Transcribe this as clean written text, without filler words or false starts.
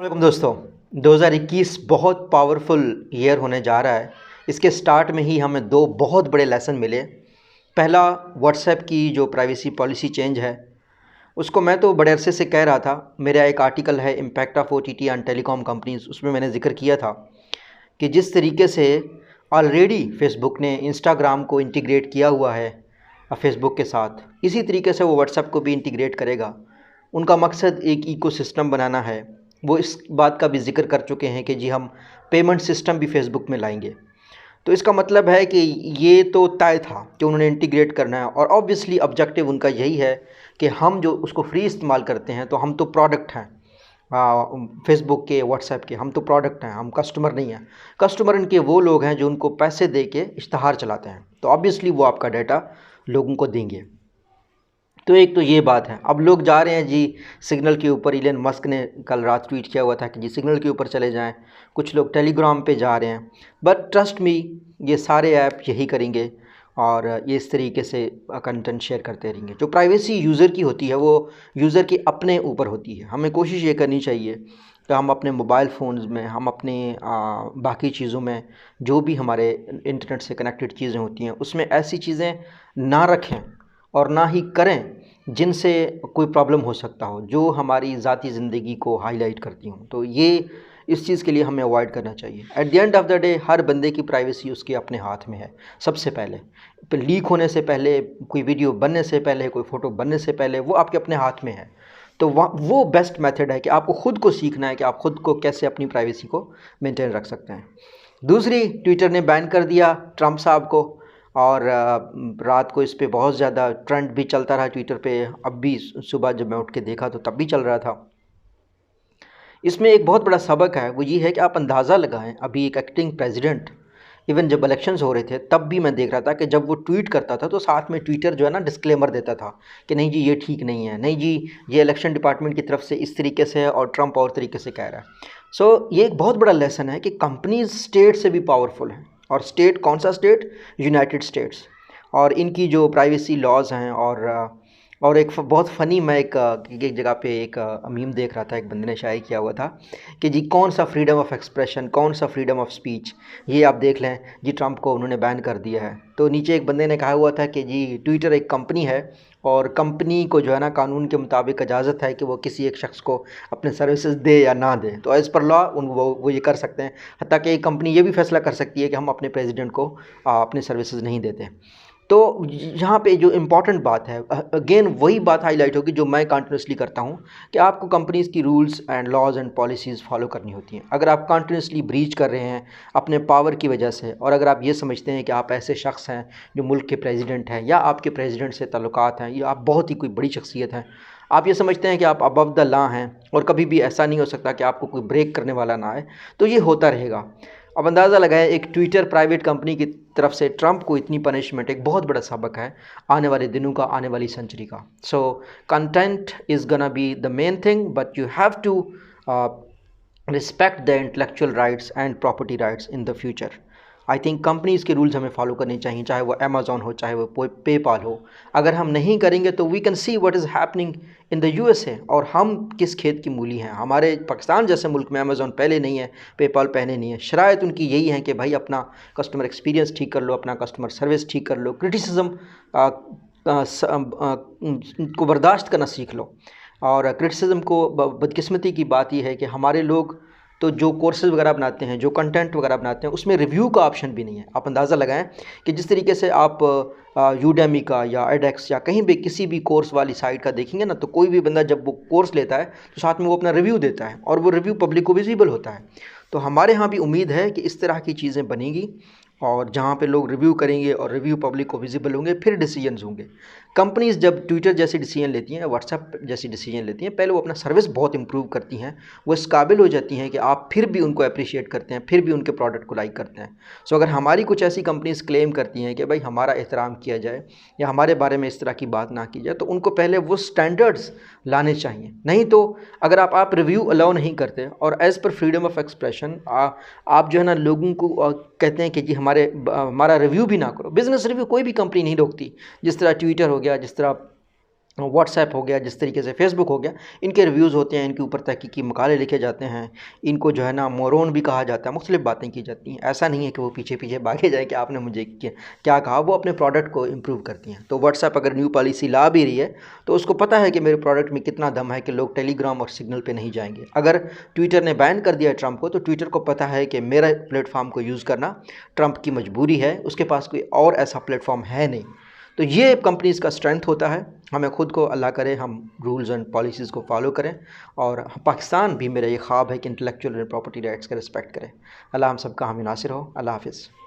Welcome दोस्तों। 2021 बहुत powerful year होने जा रहा है। इसके स्टार्ट में ही हमें दो बहुत बड़े लेसन मिले। पहला, व्हाट्सएप की जो प्राइवेसी पॉलिसी चेंज है उसको मैं तो बड़े अरसे से कह रहा था। मेरा एक आर्टिकल है impact of OTT on telecom companies, उसमें मैंने जिक्र किया था कि जिस तरीके से ऑलरेडी फेसबुक ने इंस्टाग्राम को इंटीग्रेट किया हुआ है फेसबुक के साथ, इसी तरीके से वो व्हाट्सएप को भी इंटीग्रेट करेगा। उनका मकसद एक इकोसिस्टम बनाना है। वो इस बात का भी जिक्र कर चुके हैं कि जी हम पेमेंट सिस्टम भी फेसबुक में लाएंगे। तो इसका मतलब है कि ये तो तय था कि उन्होंने इंटीग्रेट करना है, और ऑब्वियसली ऑब्जेक्टिव उनका यही है कि हम जो उसको फ्री इस्तेमाल करते हैं तो हम तो प्रोडक्ट हैं फेसबुक के, व्हाट्सएप के। हम तो प्रोडक्ट हैं, हम कस्टमर नहीं हैं। कस्टमर इनके वो लोग हैं जो उनको पैसे दे के इश्तहार चलाते हैं, तो ऑब्वियसली वो आपका डाटा लोगों को देंगे। तो एक तो ये बात है। अब लोग जा रहे हैं जी सिग्नल के ऊपर। इलन मस्क ने कल रात ट्वीट किया हुआ था कि जी सिग्नल के ऊपर चले जाएं। कुछ लोग टेलीग्राम पे जा रहे हैं, बट ट्रस्ट मी, ये सारे ऐप यही करेंगे और ये इस तरीके से कंटेंट शेयर करते रहेंगे। जो प्राइवेसी यूज़र की होती है वो यूज़र के अपने ऊपर होती है। हमें कोशिश ये करनी चाहिए कि हम अपने मोबाइल फ़ोन्स में, हम अपने बाकी चीज़ों में, जो भी हमारे इंटरनेट से कनेक्टेड चीज़ें होती हैं उसमें ऐसी चीज़ें ना रखें और ना ही करें जिनसे कोई प्रॉब्लम हो सकता हो, जो हमारी ज़ाती ज़िंदगी को हाईलाइट करती हों। तो ये इस चीज़ के लिए हमें अवॉइड करना चाहिए। At the end of the day हर बंदे की प्राइवेसी उसके अपने हाथ में है। सबसे पहले लीक होने से पहले, कोई वीडियो बनने से पहले, कोई फ़ोटो बनने से पहले वो आपके अपने हाथ में है। तो वो बेस्ट मेथड है कि आपको ख़ुद को सीखना है कि आप ख़ुद को कैसे अपनी प्राइवेसी को मेंटेन रख सकते हैं। दूसरी, ट्विटर ने बैन कर दिया ट्रंप साहब को, और रात को इस पे बहुत ज़्यादा ट्रेंड भी चलता रहा ट्विटर पे। अब भी सुबह जब मैं उठ के देखा तो तब भी चल रहा था। इसमें एक बहुत बड़ा सबक है, वो ये है कि आप अंदाज़ा लगाएं, अभी एक एक्टिंग प्रेसिडेंट, इवन जब इलेक्शंस हो रहे थे तब भी मैं देख रहा था कि जब वो ट्वीट करता था तो साथ में ट्विटर जो है ना डिस्क्लेमर देता था कि नहीं जी ये ठीक नहीं है, नहीं जी ये इलेक्शन डिपार्टमेंट की तरफ से इस तरीके से है और ट्रंप और तरीके से कह रहा है। सो ये एक बहुत बड़ा लेसन है कि कंपनीज स्टेट से भी पावरफुल हैं। और स्टेट कौन सा स्टेट? United states. और इनकी जो प्राइवेसी लॉज हैं, और एक बहुत फ़नी, मैं एक जगह पे एक मीम देख रहा था, एक बंदे ने शायद किया हुआ था कि जी कौन सा फ्रीडम ऑफ एक्सप्रेशन, कौन सा फ्रीडम ऑफ स्पीच, ये आप देख लें जी ट्रंप को उन्होंने बैन कर दिया है। तो नीचे एक बंदे ने कहा हुआ था कि जी ट्विटर एक कंपनी है और कंपनी को जो है ना कानून के मुताबिक इजाज़त है कि वो किसी एक शख्स को अपने सर्विसेज दे या ना दे। तो एज़ पर लॉ वो ये कर सकते हैं। हत्ता कि एक कंपनी ये भी फैसला कर सकती है कि हम अपने प्रेसिडेंट को अपने सर्विसेज नहीं देते। तो यहाँ पे जो इम्पॉर्टेंट बात है, अगेन वही बात हाईलाइट होगी जो मैं कंटिन्यूसली करता हूँ कि आपको कंपनीज़ की rules and laws and policies follow करनी होती हैं। अगर आप कंटिन्यूसली ब्रीच कर रहे हैं अपने पावर की वजह से, और अगर आप ये समझते हैं कि आप ऐसे शख्स हैं जो मुल्क के प्रेसिडेंट हैं या आपके प्रेसिडेंट से ताल्लुकात हैं या आप बहुत ही कोई बड़ी शख्सियत हैं, आप ये समझते हैं कि आप अबव द लॉ हैं और कभी भी ऐसा नहीं हो सकता कि आपको कोई ब्रेक करने वाला ना आए, तो ये होता रहेगा। अब अंदाज़ा लगाएं, एक ट्विटर प्राइवेट कंपनी की तरफ से ट्रंप को इतनी पनिशमेंट एक बहुत बड़ा सबक है आने वाले दिनों का, आने वाली सेंचुरी का। So content is gonna be the main thing, but you have to respect the intellectual rights and property rights in the future. I think companies के रूल्स हमें फॉलो करने चाहिए, चाहे वो अमेज़ॉन हो, चाहे वो पेपाल हो। अगर हम नहीं करेंगे तो we can see what is happening in the USA, और हम किस खेत की मूली हैं। हमारे पाकिस्तान जैसे मुल्क में अमेज़ॉन पहले नहीं है, पेपाल पहले नहीं है। शरायत उनकी यही है कि भाई अपना कस्टमर एक्सपीरियंस ठीक कर लो, अपना कस्टमर सर्विस ठीक कर लो, क्रिटिसिज्म को बर्दाश्त करना सीख लो। और क्रिटिसिज्म को, बदकिस्मती की बात यह है कि हमारे लोग तो जो कोर्सेज़ वगैरह बनाते हैं, जो कंटेंट वगैरह बनाते हैं, उसमें रिव्यू का ऑप्शन भी नहीं है। आप अंदाज़ा लगाएं कि जिस तरीके से आप यूडेमी का या एडेक्स या कहीं भी किसी भी कोर्स वाली साइट का देखेंगे ना, तो कोई भी बंदा जब वो कोर्स लेता है तो साथ में वो अपना रिव्यू देता है और वो रिव्यू पब्लिक को विजिबल होता है। तो हमारे यहाँ भी उम्मीद है कि इस तरह की चीज़ें बनेंगी, और जहाँ पे लोग रिव्यू करेंगे और रिव्यू पब्लिक को विजिबल होंगे, फिर डिसीजंस होंगे। कंपनीज़ जब ट्विटर जैसी डिसीजन लेती हैं, व्हाट्सएप जैसी डिसीजन लेती हैं, पहले वो अपना सर्विस बहुत इंप्रूव करती हैं, वो इस काबिल हो जाती हैं कि आप फिर भी उनको अप्रिशिएट करते हैं, फिर भी उनके प्रोडक्ट को लाइक करते हैं। सो अगर हमारी कुछ ऐसी कंपनीज़ क्लेम करती हैं कि भाई हमारा एहतराम किया जाए या हमारे बारे में इस तरह की बात ना की जाए, तो उनको पहले वो स्टैंडर्ड्स लाने चाहिए। नहीं तो अगर आप रिव्यू अलाउ नहीं करते और as per freedom of expression आप जो है ना लोगों को कहते हैं कि जी हमारा रिव्यू भी ना करो। बिज़नेस रिव्यू कोई भी कंपनी नहीं रोकती, जिस तरह ट्विटर हो गया, जिस तरह व्हाट्सएप हो गया, जिस तरीके से फेसबुक हो गया, इनके रिव्यूज़ होते हैं, इनके ऊपर तहकीकी मकाले लिखे जाते हैं, इनको जो है ना मोरोन भी कहा जाता है, मुख्तलिफ़ बातें की जाती हैं। ऐसा नहीं है कि वो पीछे पीछे भागे जाए कि आपने मुझे क्या कहा, वो अपने प्रोडक्ट को इम्प्रूव करती हैं। तो व्हाट्सएप अगर न्यू पॉलिसी ला भी रही है तो उसको पता है कि मेरे प्रोडक्ट में कितना दम है कि लोग टेलीग्राम और सिग्नल पर नहीं जाएंगे। अगर ट्विटर ने बैन कर दिया है ट्रंप को, तो ट्विटर को पता है कि मेरा प्लेटफॉर्म को यूज़ करना ट्रंप की मजबूरी है, उसके पास कोई और ऐसा प्लेटफॉर्म है नहीं। तो ये कंपनीज़ का स्ट्रेंथ होता है। हमें ख़ुद को अल्लाह करे हम रूल्स एंड पॉलिसीज़ को फॉलो करें, और पाकिस्तान भी मेरा ये ख्वाब है कि इंटेलेक्चुअल एंड प्रॉपर्टी राइट्स का रिस्पेक्ट करें। अल्लाह हम सबका हामी नासिर हो। अल्लाह हाफ़िज़।